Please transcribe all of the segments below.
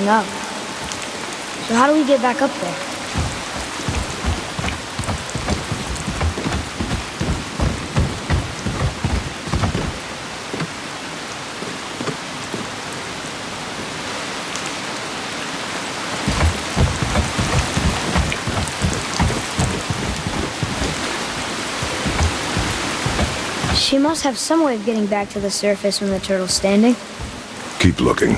everything up. So how do we get back up there? She must have some way of getting back to the surface when the turtle's standing. Keep looking.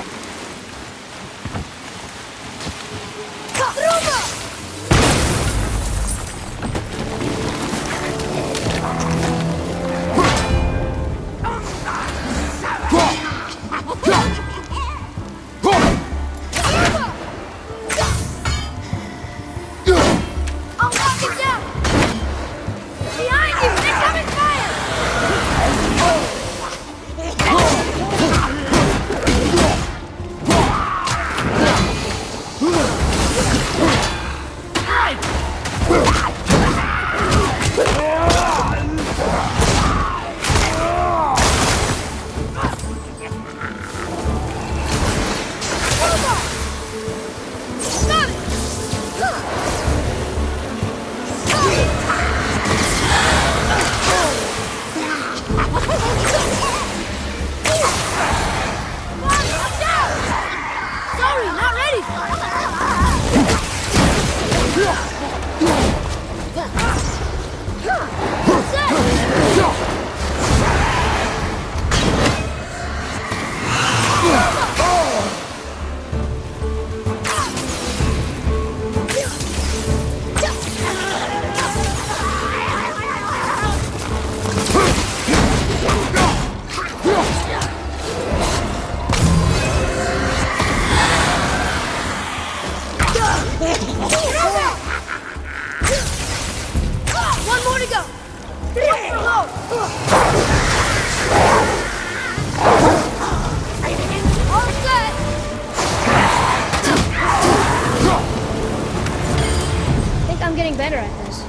Better at this.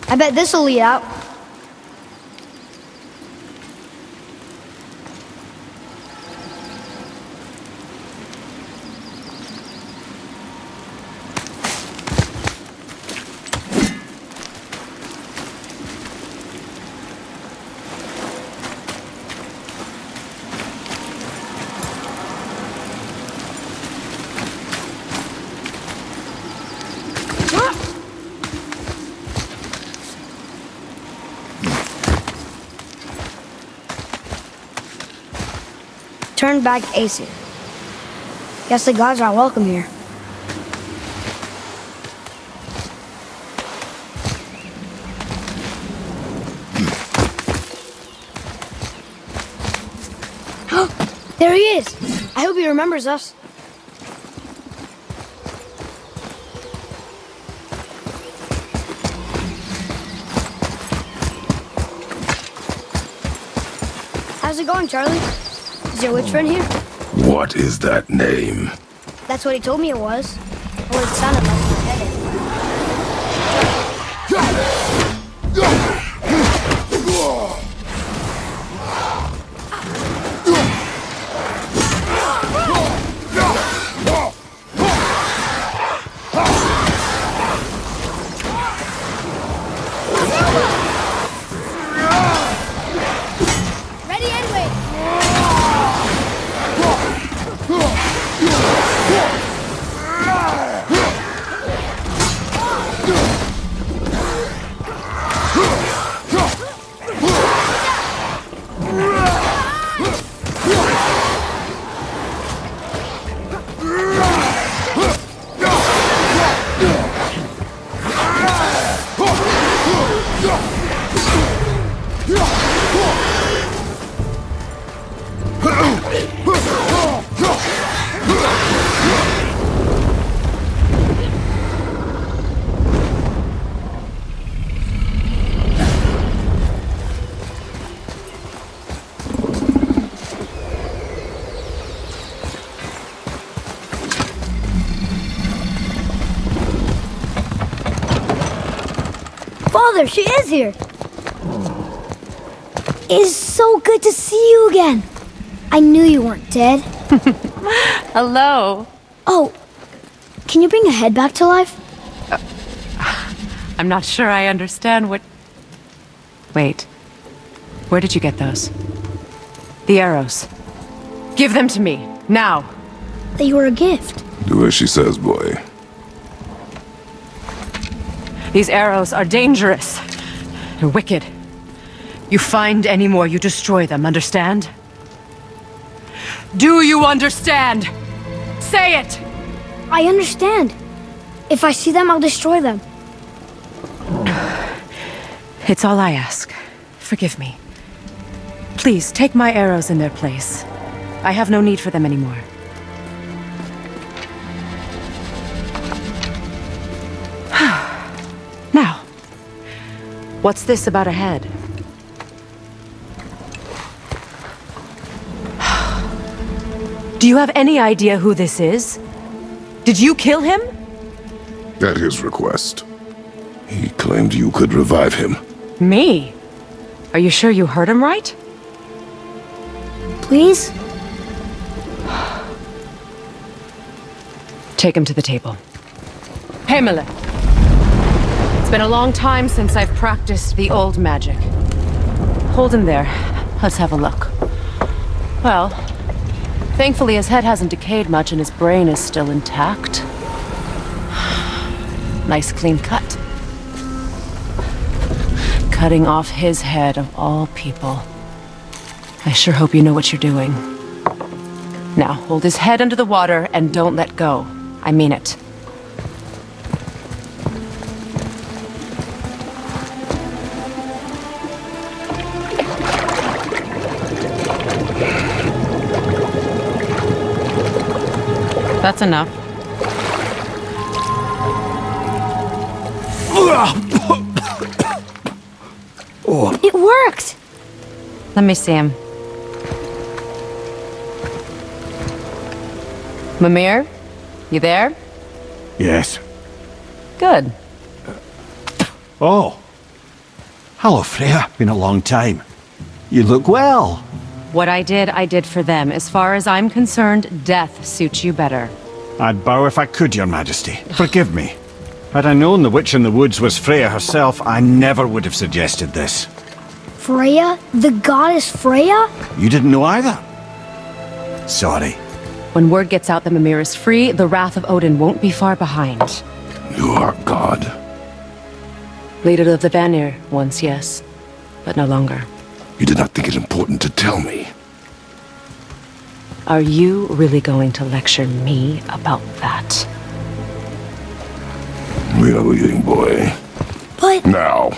I bet this'll lead out. Turn back Aesir. Guess the gods aren't welcome here. There he is! I hope he remembers us. How's it going, Charlie? Is your witch friend here? What is that name? That's what he told me it was. Or it sounded like he said it. Father, she is here! It is so good to see you again. I knew you weren't dead. Hello. Oh, can you bring a head back to life? I'm not sure I understand what... Wait. Where did you get those? The arrows. Give them to me, now. They were a gift. Do as she says, boy. These arrows are dangerous. They're wicked. You find any more, you destroy them, understand? Do you understand? Say it! I understand. If I see them, I'll destroy them. It's all I ask. Forgive me. Please, take my arrows in their place. I have no need for them anymore. Now, what's this about a head? Do you have any idea who this is? Did you kill him? At his request. He claimed you could revive him. Me? Are you sure you heard him right? Please? Take him to the table. Himmler! It's been a long time since I've practiced the old magic. Hold him there. Let's have a look. Well, thankfully his head hasn't decayed much and his brain is still intact. Nice clean cut. Cutting off his head of all people. I sure hope you know what you're doing. Now, hold his head under the water and don't let go. I mean it. That's enough. It worked! Let me see him. Mimir? You there? Yes. Good. Oh. Hello, Freya. Been a long time. You look well. What I did for them. As far as I'm concerned, death suits you better. I'd bow if I could, Your Majesty. Forgive me. Had I known the witch in the woods was Freya herself, I never would have suggested this. Freya? The goddess Freya? You didn't know either? Sorry. When word gets out that Mimir is free, the wrath of Odin won't be far behind. You are God. Leader of the Vanir, once, yes. But no longer. You did not think it important to tell me. Are you really going to lecture me about that? We are leaving, boy. But Now.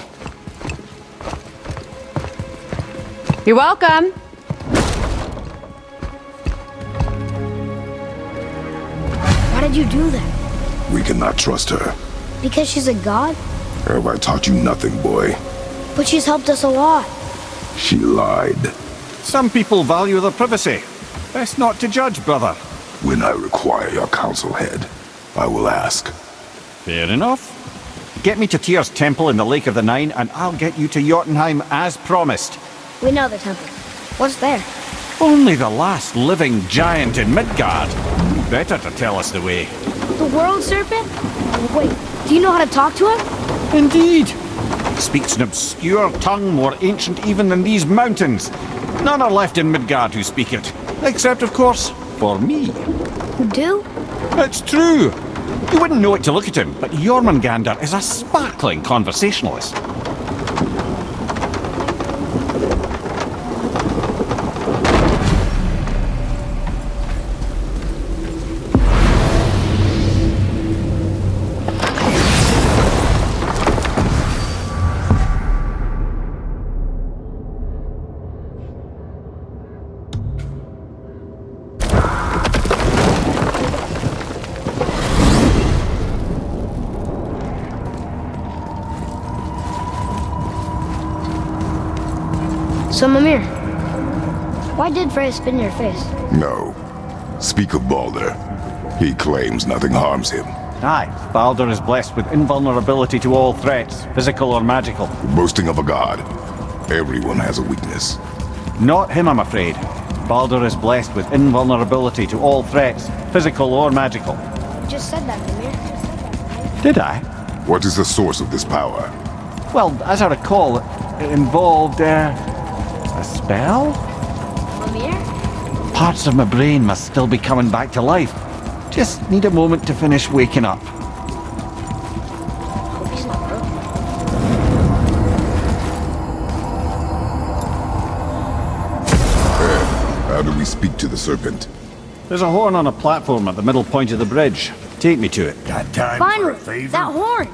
You're welcome! why did you do that? We cannot trust her. Because she's a god? Have I taught you nothing, boy? But she's helped us a lot. She lied. Some people value their privacy. Best not to judge, brother. When I require your council head, I will ask. Fair enough. Get me to Tyr's temple in the Lake of the Nine, and I'll get you to Jotunheim as promised. We know the temple. What's there? Only the last living giant in Midgard. Better to tell us the way. The world serpent? Wait, do you know how to talk to him? Indeed. Speaks an obscure tongue more ancient even than these mountains. None are left in Midgard who speak it. Except, of course, for me. You do? It's true. You wouldn't know it to look at him, but Jormungandr is a sparkling conversationalist. So, Mimir, why did Freya spit in your face? No. Speak of Balder. He claims nothing harms him. Aye, Baldur is blessed with invulnerability to all threats, physical or magical. Boasting of a god. Everyone has a weakness. Not him, I'm afraid. Baldur is blessed with invulnerability to all threats, physical or magical. You just said that, Mimir. Did I? What is the source of this power? Well, as I recall, it involved, a spell? Mimir? Parts of my brain must still be coming back to life. Just need a moment to finish waking up. Hope he's not broken. How do we speak to the serpent? There's a horn on a platform at the middle point of the bridge. Take me to it. Got time Finally, for a favor? that horn!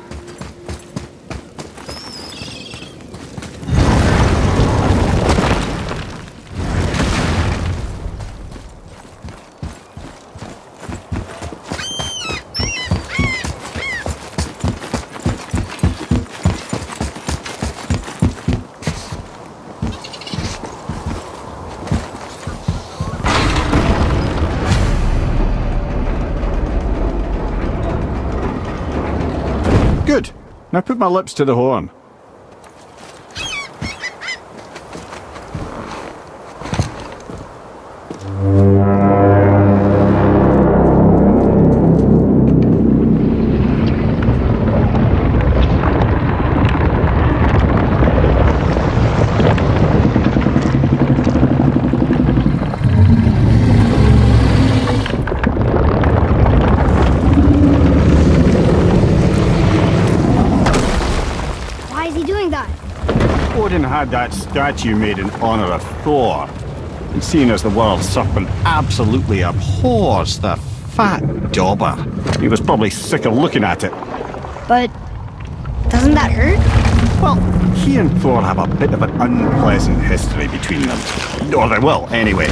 Good. Now put my lips to the horn. Why is he doing that? Odin had that statue made in honor of Thor. And seeing as the world serpent absolutely abhors the fat dauber, he was probably sick of looking at it. But doesn't that hurt? Well, he and Thor have a bit of an unpleasant history between them. Or they will, anyway.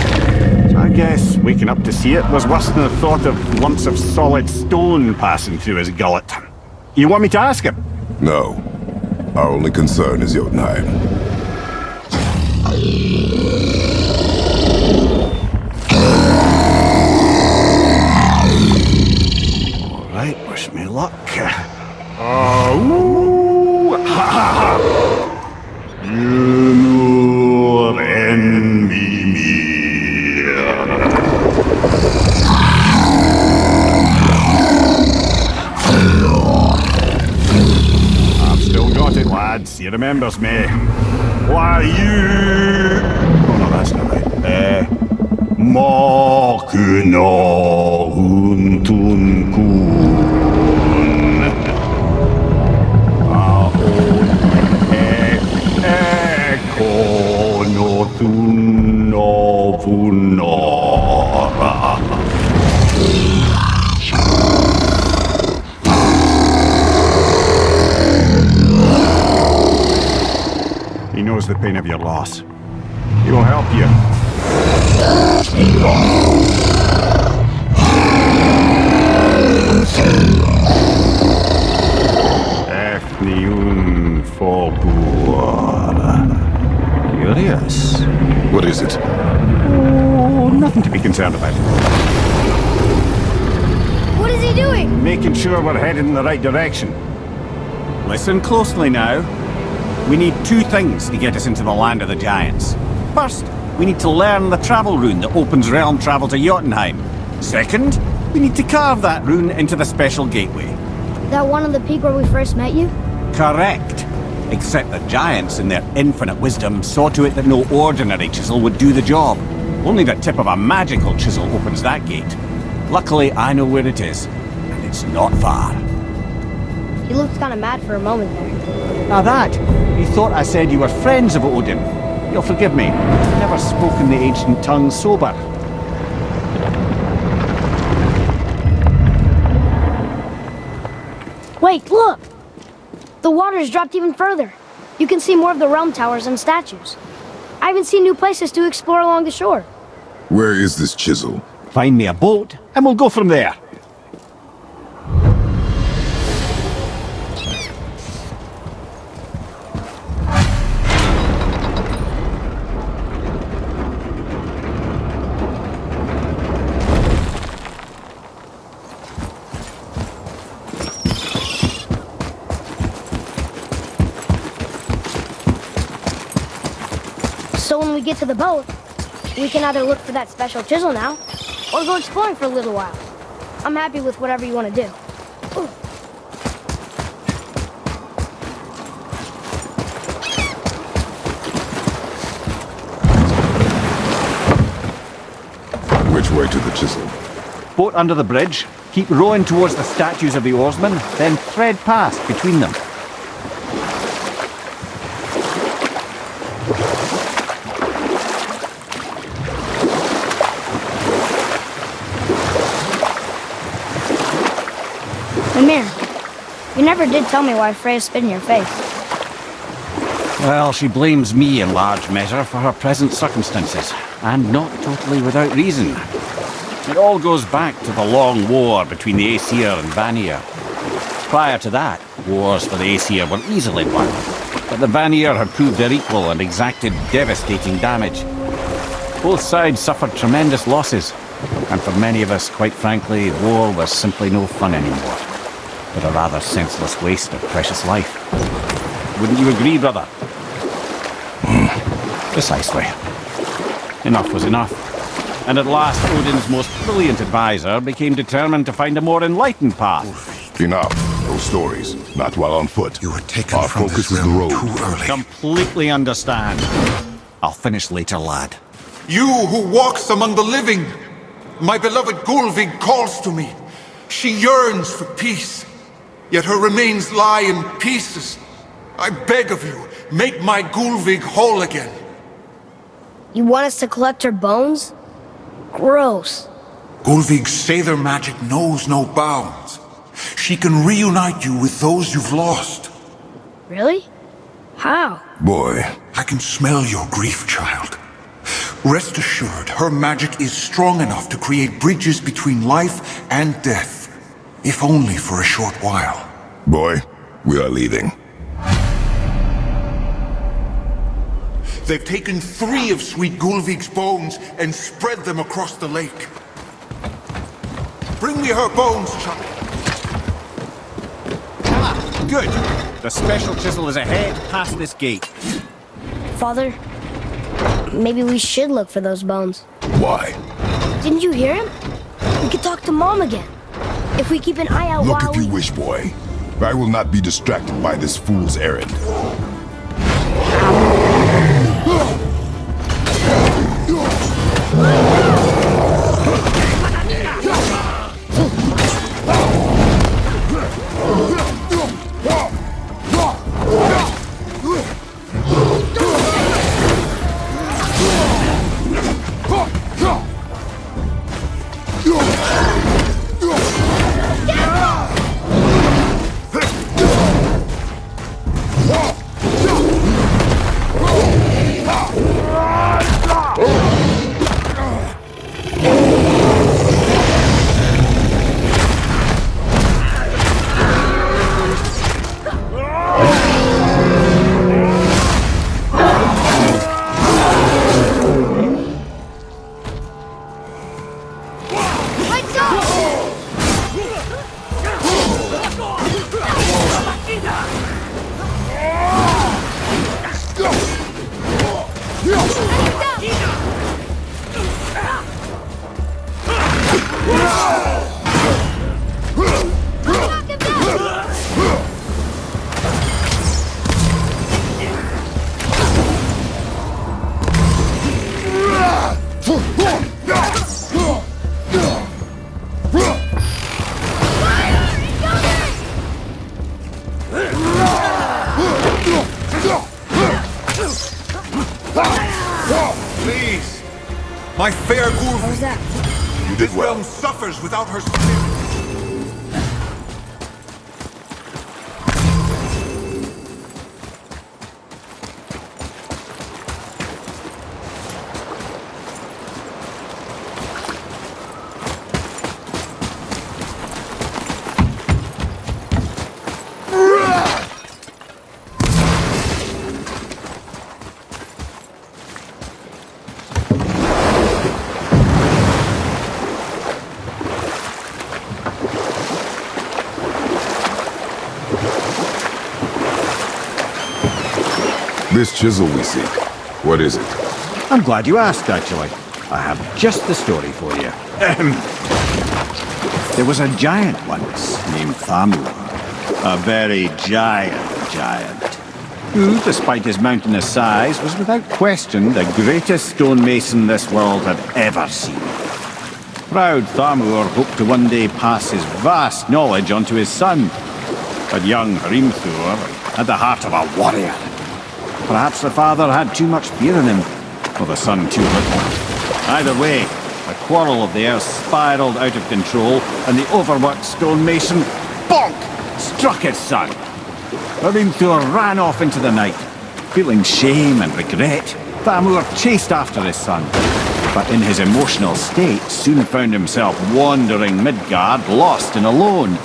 So I guess waking up to see it was worse than the thought of lumps of solid stone passing through his gullet. You want me to ask him? No. Our only concern is Jotunheim. Alright, wish me luck. Ooh, ha ha ha! Ymur en Mimir. I've still got it, lads. He remembers me. Why you? Oh no, that's not right. Makuna huntun kun. Ekonothun novunora. He knows the pain of your loss. He will help you. Efniun Fogur. Curious. What is it? Oh, nothing to be concerned about. What is he doing? Making sure we're headed in the right direction. Listen closely now. We need two things to get us into the land of the giants. First, we need to learn the travel rune that opens realm travel to Jotunheim. Second, we need to carve that rune into the special gateway. That one on the peak where we first met you? Correct. Except the giants, in their infinite wisdom, saw to it that no ordinary chisel would do the job. Only the tip of a magical chisel opens that gate. Luckily, I know where it is, and it's not far. He looked kind of mad for a moment there. Now that, you thought I said you were friends of Odin. You'll forgive me. I've never spoken the ancient tongue sober. Wait, look! The water's dropped even further. You can see more of the realm towers and statues. I even see new places to explore along the shore. Where is this chisel? Find me a boat, and we'll go from there. So when we get to the boat, we can either look for that special chisel now, or go exploring for a little while. I'm happy with whatever you want to do. Ooh. Which way to the chisel? Boat under the bridge. Keep rowing towards the statues of the oarsmen, then thread past between them. Mimir, you never did tell me why Freya spit in your face. Well, she blames me in large measure for her present circumstances, and not totally without reason. It all goes back to the long war between the Aesir and Vanir. Prior to that, wars for the Aesir were easily won, but the Vanir had proved their equal and exacted devastating damage. Both sides suffered tremendous losses, and for many of us, quite frankly, war was simply no fun anymore, but a rather senseless waste of precious life. Wouldn't you agree, brother? Precisely. Enough was enough. And at last, Odin's most brilliant advisor became determined to find a more enlightened path. Enough. No stories. Not while on foot. You were taken Our from focus this is the realm road. too early. Completely understand. I'll finish later, lad. You who walks among the living, my beloved Gulvig calls to me. She yearns for peace, yet her remains lie in pieces. I beg of you, make my Gulvig whole again. You want us to collect her bones? Gross. Gulvig's Sather magic knows no bounds. She can reunite you with those you've lost. Really? How? Boy, I can smell your grief, child. Rest assured, her magic is strong enough to create bridges between life and death, if only for a short while. boy, we are leaving. They've taken 3 of Sweet Gulvig's bones and spread them across the lake. Bring me her bones, child. Ah, good. The special chisel is ahead past this gate. Father, maybe we should look for those bones. Why? Didn't you hear him? We could talk to Mom again. If we keep an eye out Look while if you wish, boy. I will not be distracted by this fool's errand. Please. My fair Gulvig. How's that? You did This well. realm suffers without her spirit. This chisel we seek. What is it? I'm glad you asked, actually. I have just the story for you. There was a giant once named Thamur. A very giant, who, despite his mountainous size, was without question the greatest stonemason this world had ever seen. Proud Thamur hoped to one day pass his vast knowledge on to his son. But young Hrimthur had the heart of a warrior. Perhaps the father had too much fear in him, or the son too little. Either way, the quarrel of theirs spiraled out of control, and the overworked stonemason, bonk, struck his son. Hrimthur ran off into the night. Feeling shame and regret, Thamur chased after his son, but in his emotional state soon found himself wandering Midgard, lost and alone.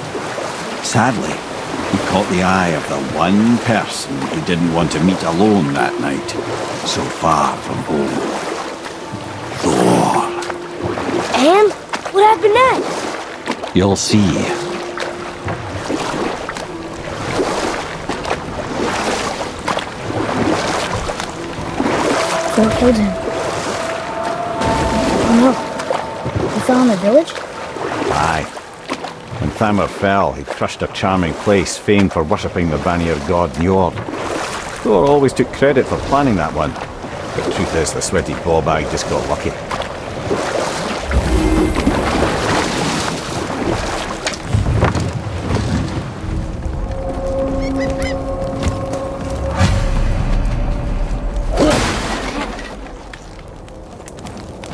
Sadly, he caught the eye of the one person he didn't want to meet alone that night, so far from home. Thor. And what happened next? You'll see. Thor killed him. Oh no. He fell in the village? Aye. When Thamur fell, he crushed a charming place famed for worshipping the Vanir god Njord. Thor always took credit for planning that one. But the truth is, the sweaty ballbag just got lucky.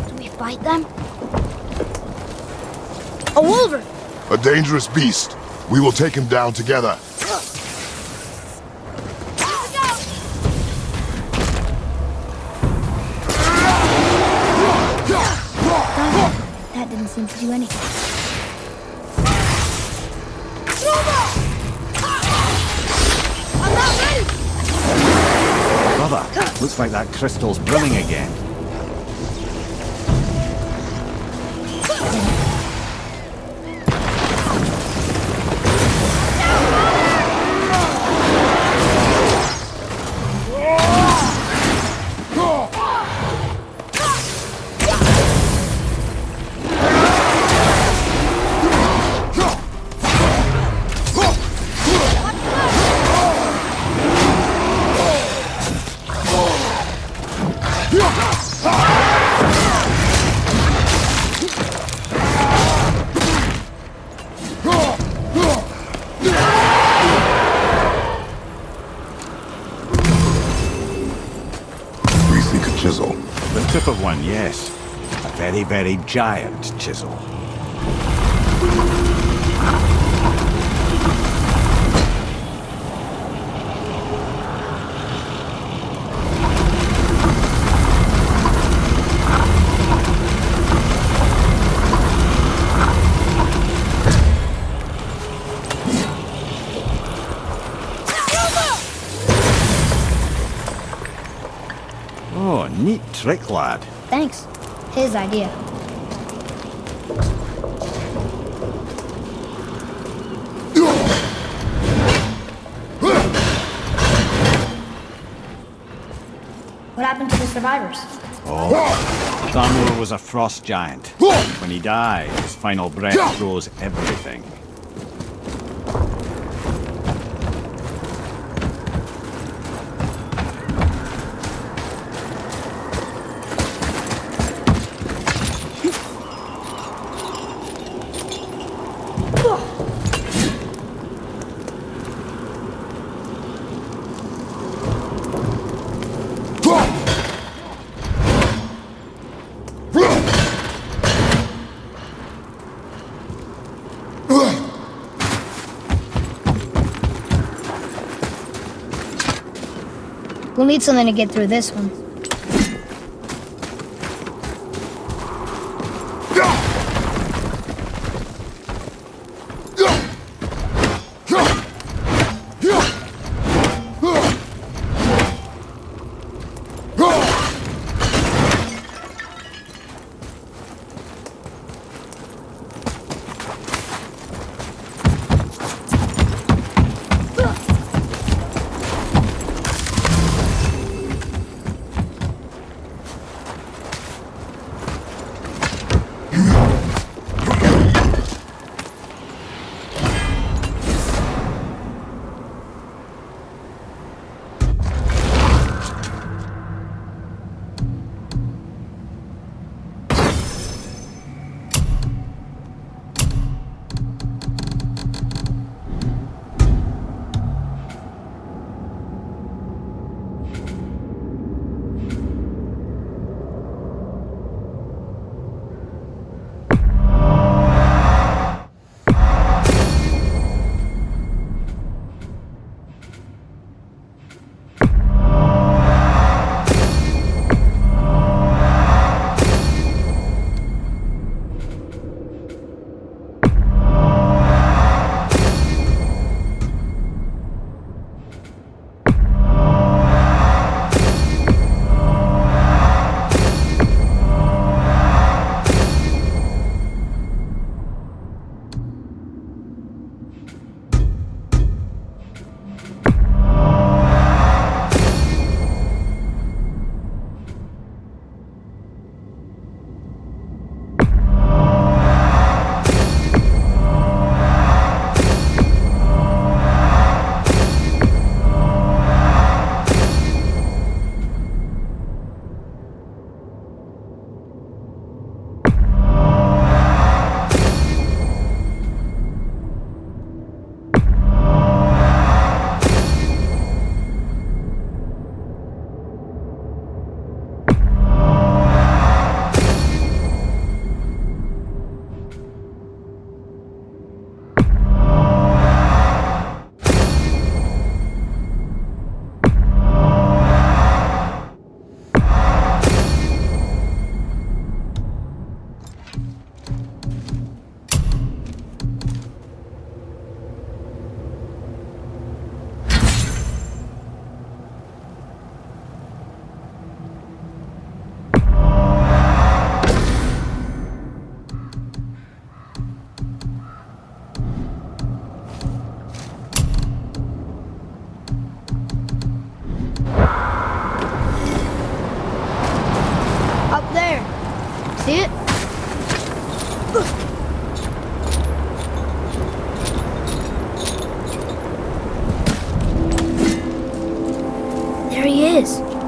Do we fight them? A wolverine! A dangerous beast. We will take him down together. That didn't seem to do anything. I'm not ready! Brother, looks like that crystal's brimming again. Chisel. The tip of one, yes. A very, very giant chisel. Oh, neat trick, lad. Thanks. His idea. What happened to the survivors? Oh, Thamur was a frost giant. When he died, his final breath froze everything. We'll need something to get through this one.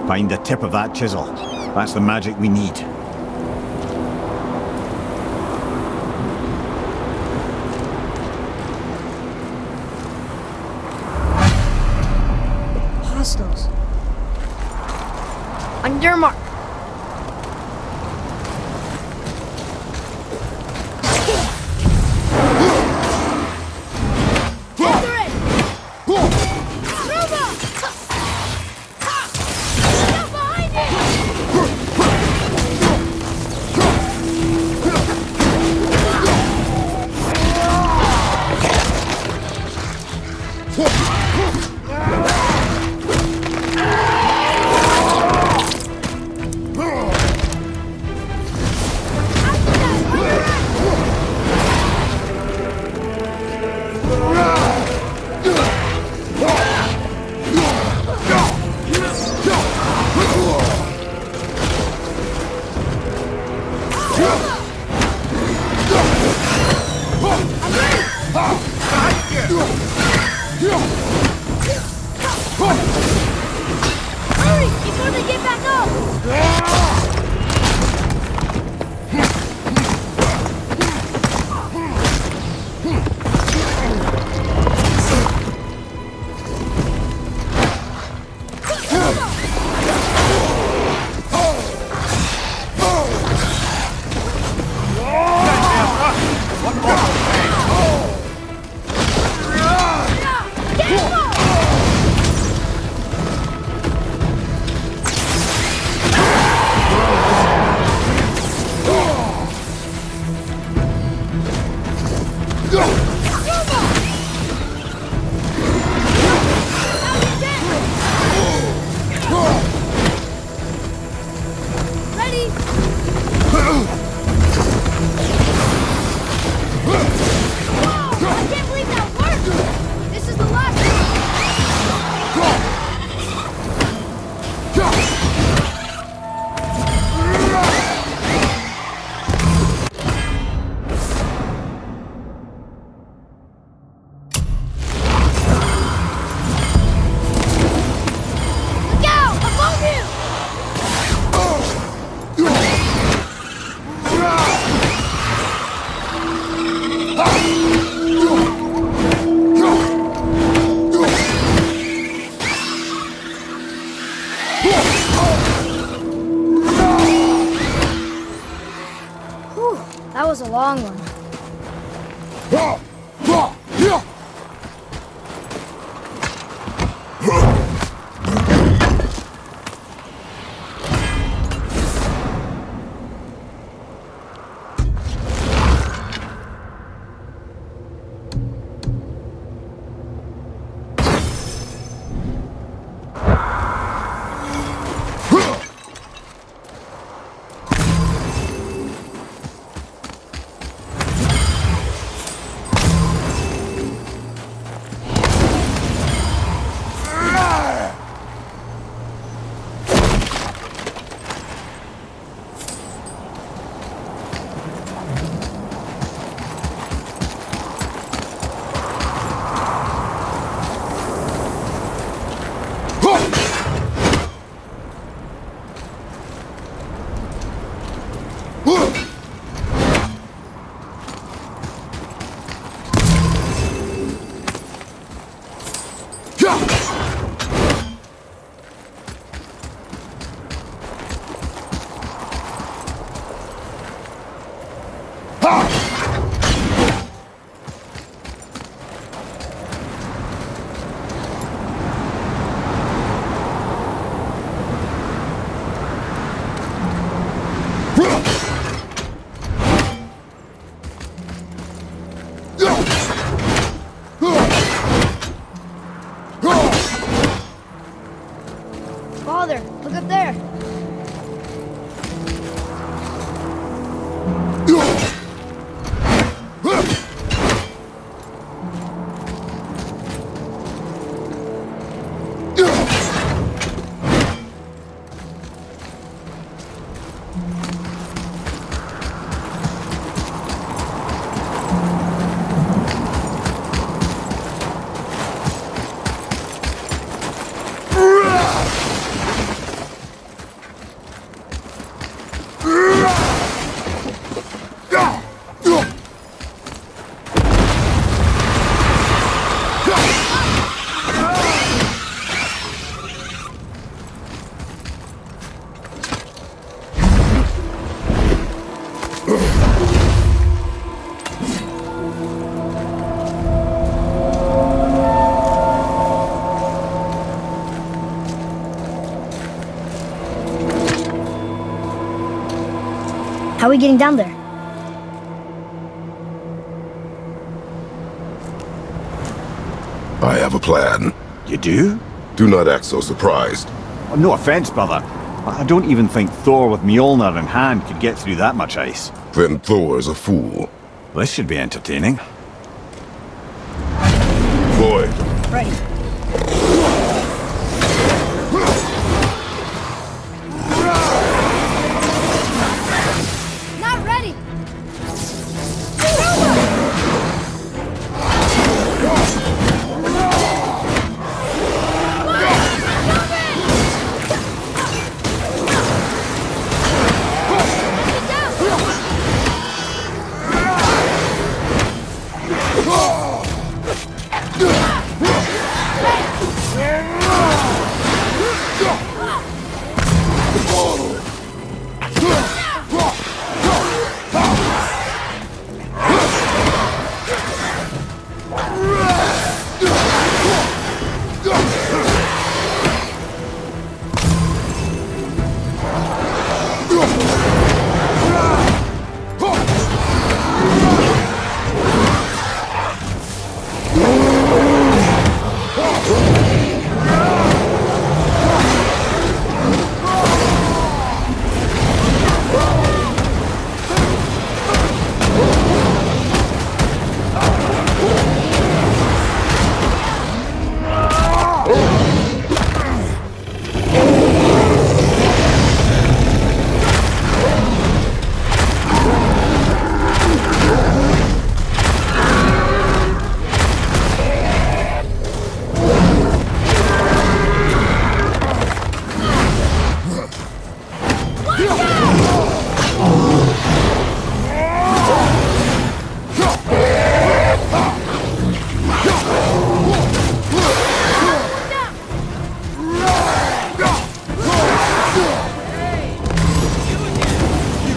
Find the tip of that chisel. That's the magic we need. Hostiles. On your mark. Hurry, before they get back up! Ready? Whoa! I can't believe that worked! This is the last Look out! Above you! Whew, that was a long one. How are we getting down there? I have a plan. You do? Do not act so surprised. Oh, no offense, brother. I don't even think Thor with Mjolnir in hand could get through that much ice. Then Thor's a fool. This should be entertaining. Boy, Ready. Not ready.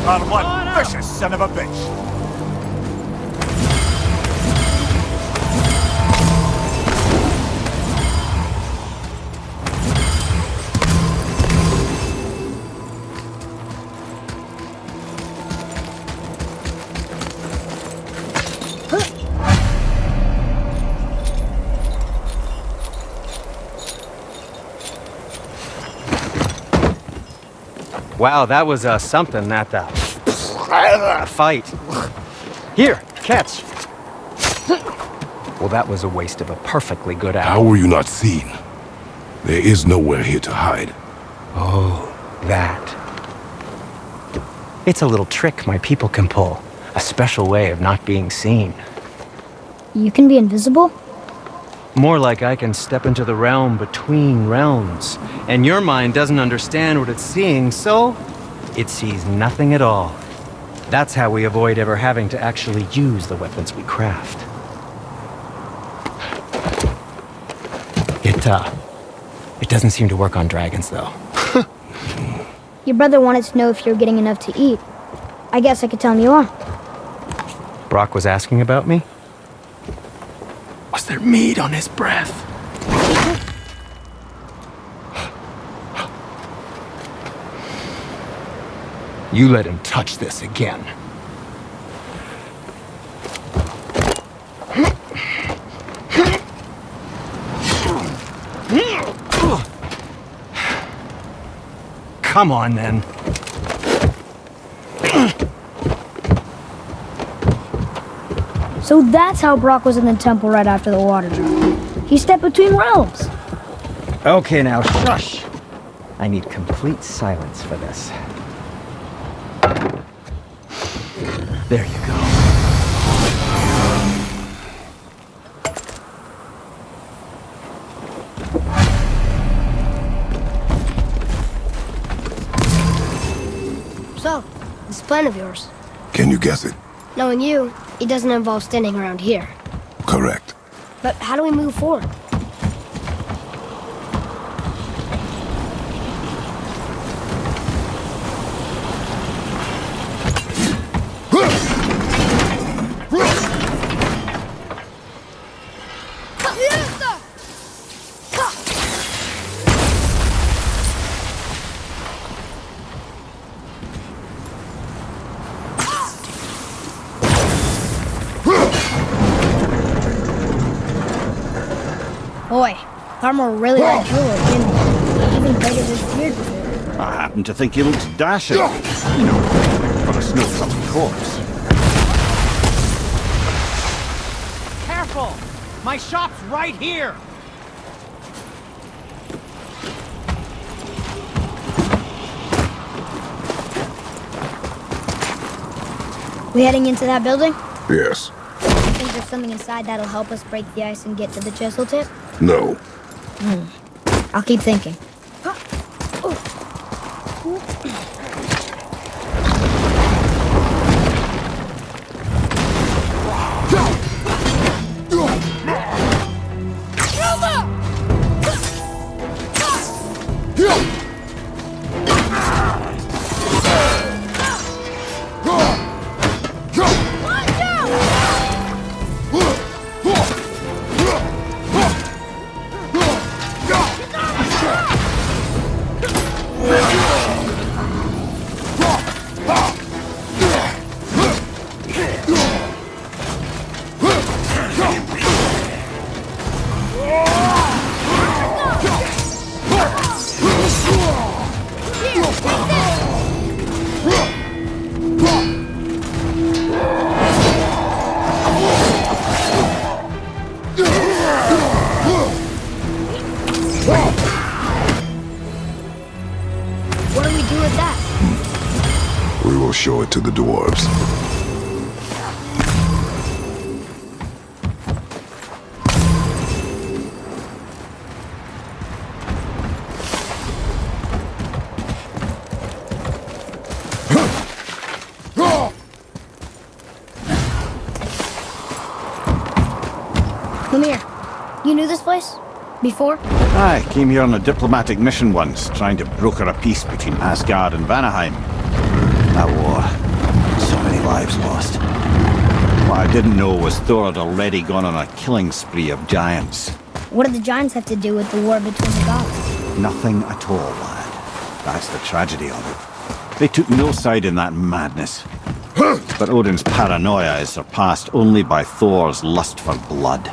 Are one vicious son of a bitch. Wow, that was something, that fight. Here, catch. Well, that was a waste of a perfectly good how hour. were you not seen? There is nowhere here to hide. Oh, that. It's a little trick my people can pull. A special way of not being seen. You can be invisible? More like I can step into the realm between realms, and your mind doesn't understand what it's seeing, so it sees nothing at all. That's how we avoid ever having to actually use the weapons we craft. It doesn't seem to work on dragons, though. Your brother wanted to know if you're getting enough to eat. I guess I could tell him you are. Brock was asking about me? Was there meat on his breath? You let him touch this again. Come on, then. So that's how Brock was in the temple right after the water drop. He stepped between realms. Okay, now shush. I need complete silence for this. There you go. So, this plan of yours. Can you guess it? Knowing you, it doesn't involve standing around here. Correct. But how do we move forward? Boy, Armor really liked Jewel, didn't he? Even braided his beard before. I happen to think he looks dashing. You know, for a snow-covered corpse. Careful! My shop's right here! We heading into that building? Yes. I think there's something inside that'll help us break the ice and get to the chisel tip. No. I'll keep thinking. What do we do with that? We will show it to the dwarves. Come here. You knew this place? Before? I came here on a diplomatic mission once, trying to broker a peace between Asgard and Vanaheim. That war. So many lives lost. What I didn't know was Thor had already gone on a killing spree of giants. What did the giants have to do with the war between the gods? Nothing at all, lad. That's the tragedy of it. They took no side in that madness. But Odin's paranoia is surpassed only by Thor's lust for blood.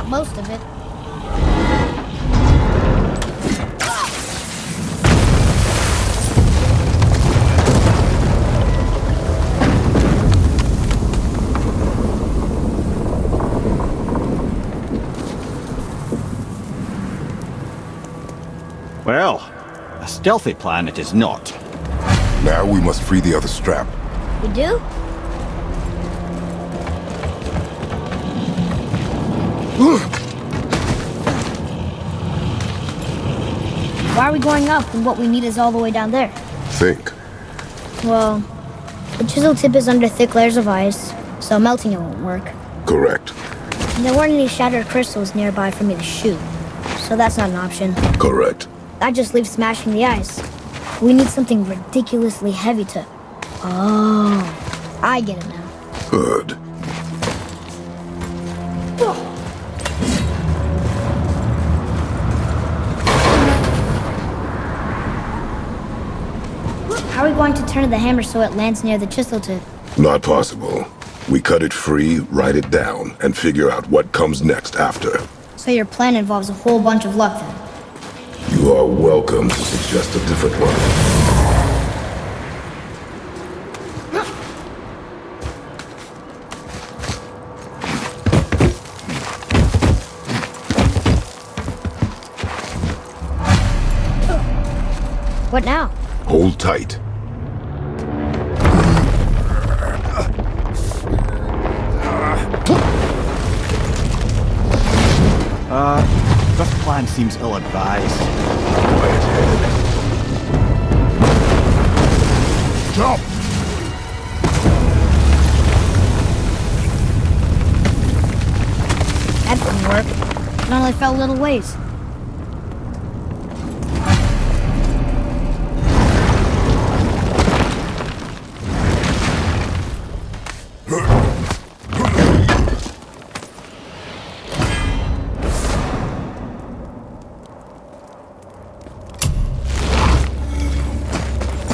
Most of it. Well, a stealthy plan it is not. Now we must free the other strap. We do? Why are we going up when what we need is all the way down there? Think. Well, the chisel tip is under thick layers of ice, so melting it won't work. Correct. And there weren't any shattered crystals nearby for me to shoot, so that's not an option. Correct. That just leaves smashing the ice. We need something ridiculously heavy to... Oh, I get it now. Good. How are we going to turn the hammer so it lands near the chisel tip? Not possible. We cut it free, write it down, and figure out what comes next after. So your plan involves a whole bunch of luck then? You are welcome to suggest a different one. What now? Hold tight. This plan seems ill-advised. Quiet head. Jump! That didn't work. It only fell a little ways.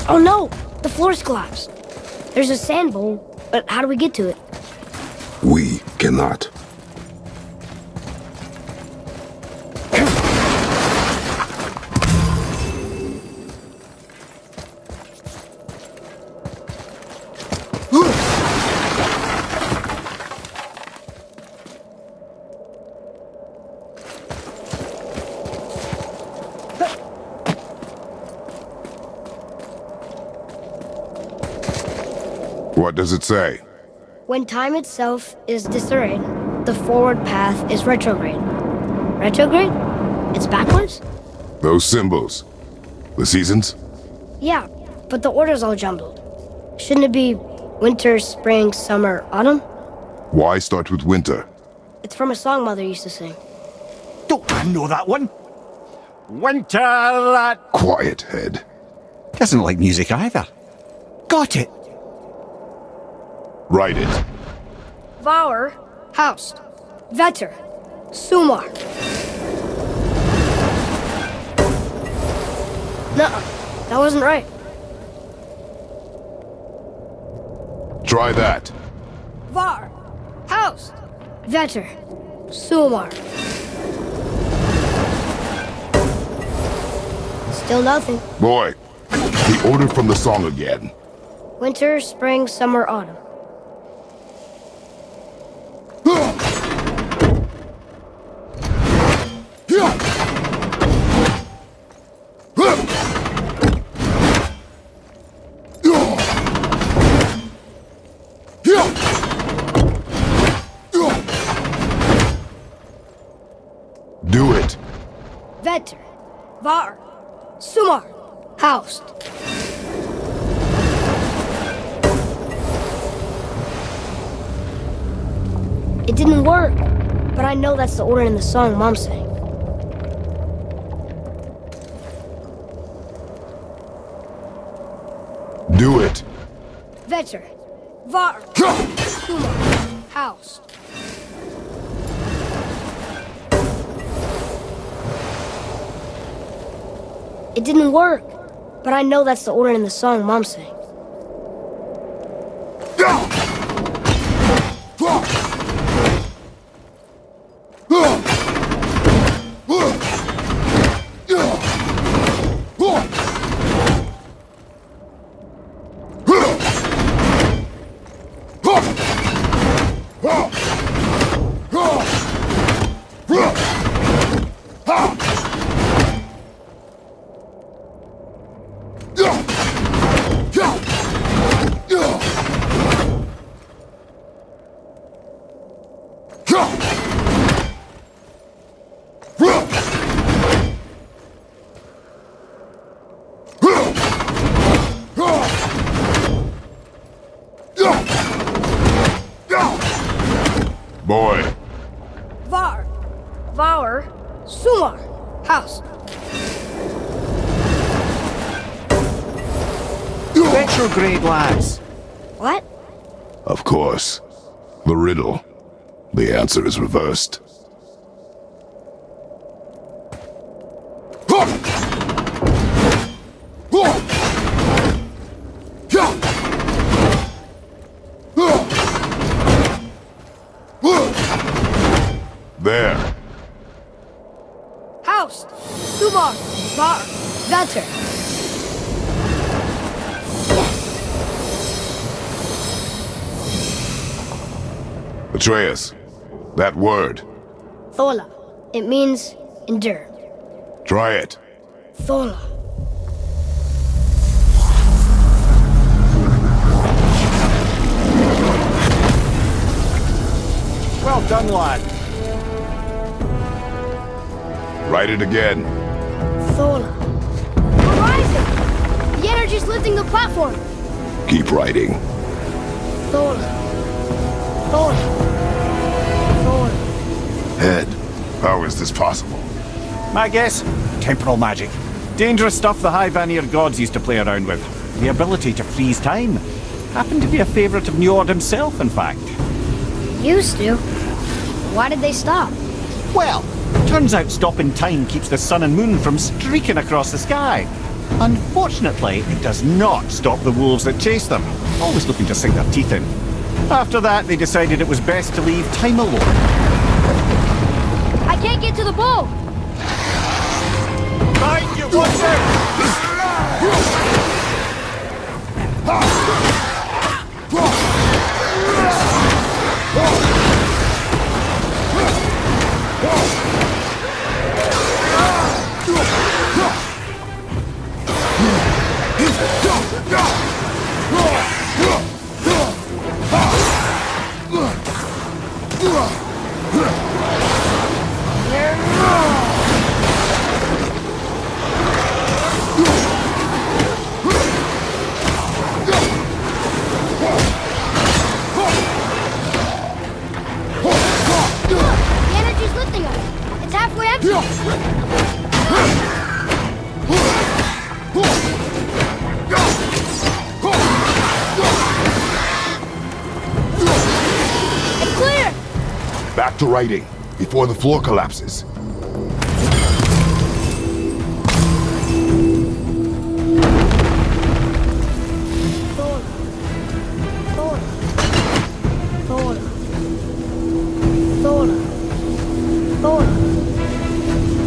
Oh no! The floor's collapsed. There's a sand bowl, but how do we get to it? We cannot. What does it say? When time itself is disarrayed, the forward path is retrograde. Retrograde? It's backwards? Those symbols. The seasons? Yeah, but the order's all jumbled. Shouldn't it be winter, spring, summer, autumn? Why start with winter? It's from a song Mother used to sing. Don't I know that one? Winter that Quiet head. doesn't like music either. Got it. Write it. Vauer, Haust, Vetter, Sumar. No, that wasn't right. Try that. Var, Haust, Vetter, Sumar. Still nothing. Boy, the order from the song again. Winter, spring, summer, autumn. Do it. Vetter, Var, Sumar, Haust. It didn't work, but I know that's the order in the song Mom sang. Do it. Vetter, Var, Sumar, Haust. It didn't work, but I know that's the order in the song Mom sang. Ah! Boy. Var. Vaur. Sumar. House. Retrograde, lads. What? Of course. The riddle. The answer is reversed. There. House. Sumar. Var. Gutter. Atreus, that word. Thola. It means endure. Try it. Thola. Well done, lad. Write it again. Thola. We're rising! The energy's lifting the platform! Keep writing. Thola. Thola. Thola. Head, how is this possible? My guess? Temporal magic. Dangerous stuff the High Vanir gods used to play around with. The ability to freeze time. Happened to be a favourite of Njord himself, in fact. Used to. Why did they stop? Well, turns out stopping time keeps the sun and moon from streaking across the sky. Unfortunately, it does not stop the wolves that chase them, always looking to sink their teeth in. After that, they decided it was best to leave time alone. I can't get to the bull! Mind you, watch out! The energy's lifting us! It's halfway empty! It's clear! Back to writing, before the floor collapses. Thola. Thola. Thola. Thola. Thola.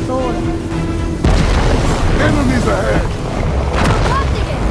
Thola. Enemies ahead! Locked again!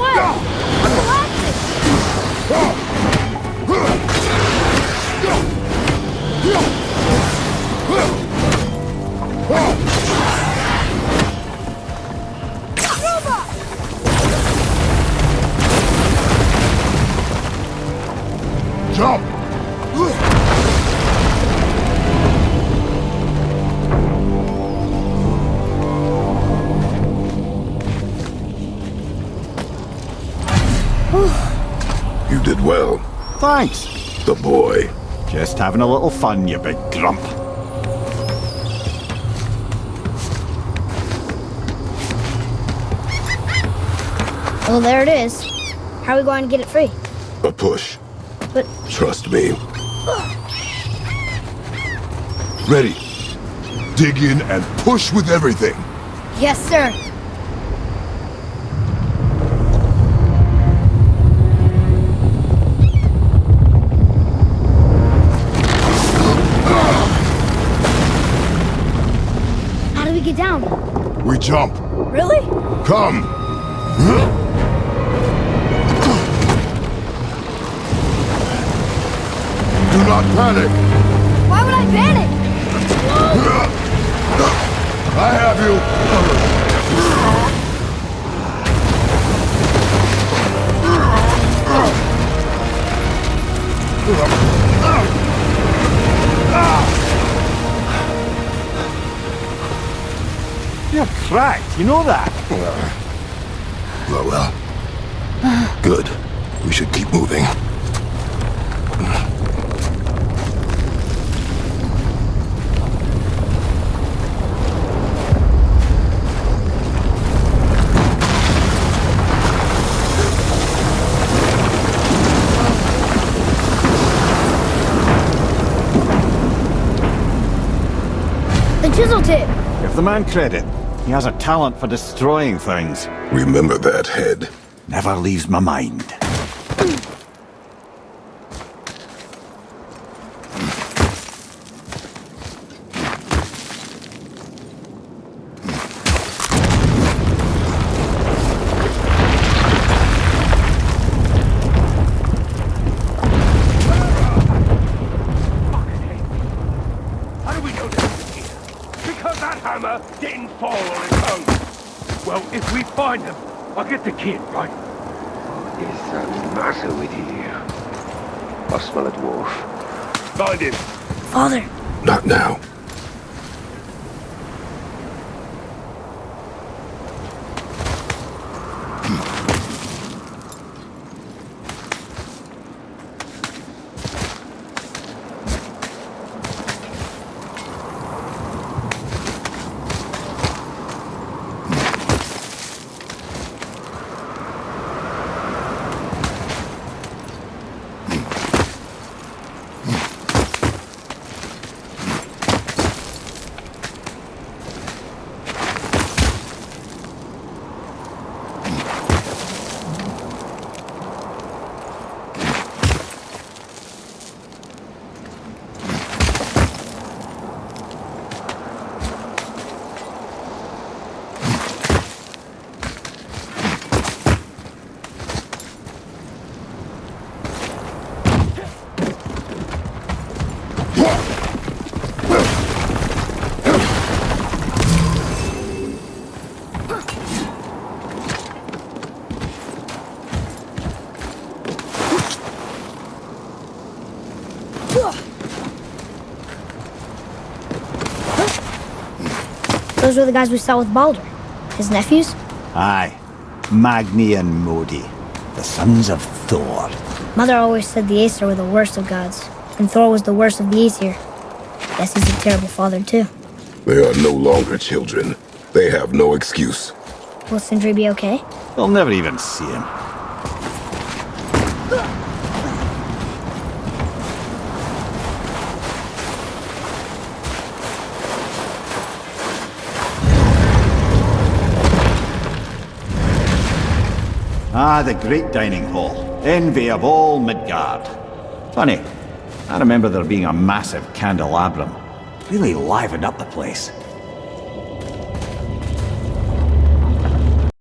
way! Relax it! Jump! You did well. Thanks. The boy. Just having a little fun, you big grump. Well, there it is. How are we going to get it free? A push. But Trust me. Ready. Dig in and push with everything. yes, sir. How do we get down? We jump. Really? Come. Do not panic. Why would I panic? I have you. You're cracked, you know that? Well. Good. We should keep moving. The chisel tip. Give the man credit. He has a talent for destroying things. Remember that head. Never leaves my mind. How do we know this is here? Because that hammer didn't fall on its own. Well, if we find them, I'll get the kid, right? What is the matter with you? I smell a dwarf. Find him. Father. Not now. Those were the guys we saw with Baldur. His nephews? Aye. Magni and Modi. The sons of Thor. Mother always said the Aesir were the worst of gods, and Thor was the worst of the Aesir. Guess he's a terrible father, too. They are no longer children. They have no excuse. Will Sindri be okay? They'll never even see him. Ah, the great dining hall. Envy of all Midgard. Funny, I remember there being a massive candelabrum. Really livened up the place.